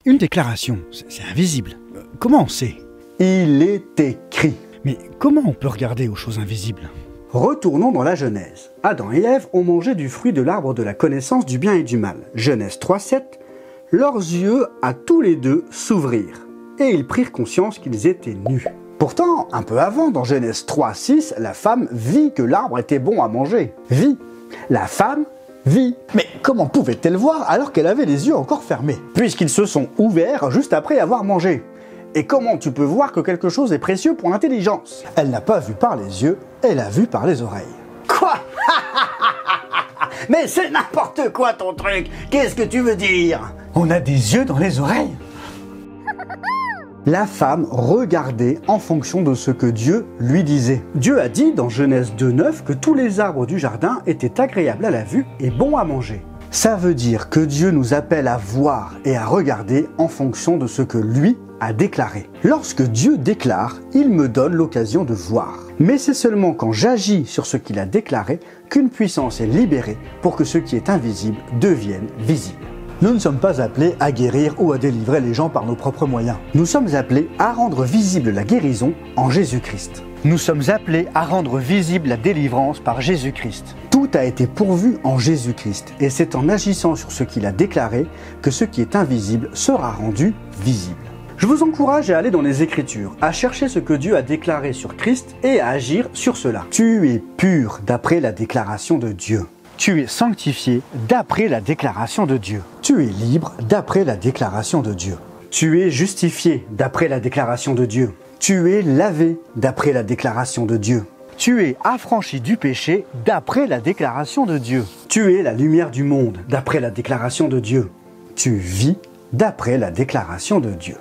Une déclaration, c'est invisible. Comment on sait? Il est écrit. Mais comment on peut regarder aux choses invisibles? Retournons dans la Genèse. Adam et Ève ont mangé du fruit de l'arbre de la connaissance du bien et du mal. Genèse 3:7. Leurs yeux à tous les deux s'ouvrirent, et ils prirent conscience qu'ils étaient nus. Pourtant, un peu avant, dans Genèse 3:6, la femme vit que l'arbre était bon à manger. Vit. La femme vit. Mais comment pouvait-elle voir alors qu'elle avait les yeux encore fermés? Puisqu'ils se sont ouverts juste après avoir mangé. Et comment tu peux voir que quelque chose est précieux pour l'intelligence? Elle n'a pas vu par les yeux, elle a vu par les oreilles. Quoi? Mais c'est n'importe quoi ton truc! Qu'est-ce que tu veux dire? On a des yeux dans les oreilles? La femme regardait en fonction de ce que Dieu lui disait. Dieu a dit dans Genèse 2:9 que tous les arbres du jardin étaient agréables à la vue et bons à manger. Ça veut dire que Dieu nous appelle à voir et à regarder en fonction de ce que lui a déclaré. Lorsque Dieu déclare, il me donne l'occasion de voir. Mais c'est seulement quand j'agis sur ce qu'il a déclaré qu'une puissance est libérée pour que ce qui est invisible devienne visible. Nous ne sommes pas appelés à guérir ou à délivrer les gens par nos propres moyens. Nous sommes appelés à rendre visible la guérison en Jésus-Christ. Nous sommes appelés à rendre visible la délivrance par Jésus-Christ. Tout a été pourvu en Jésus-Christ et c'est en agissant sur ce qu'il a déclaré que ce qui est invisible sera rendu visible. Je vous encourage à aller dans les Écritures, à chercher ce que Dieu a déclaré sur Christ et à agir sur cela. Tu es pur d'après la déclaration de Dieu. Tu es sanctifié d'après la déclaration de Dieu. Tu es libre d'après la déclaration de Dieu. Tu es justifié d'après la déclaration de Dieu. Tu es lavé d'après la déclaration de Dieu. Tu es affranchi du péché d'après la déclaration de Dieu. Tu es la lumière du monde d'après la déclaration de Dieu. Tu vis d'après la déclaration de Dieu.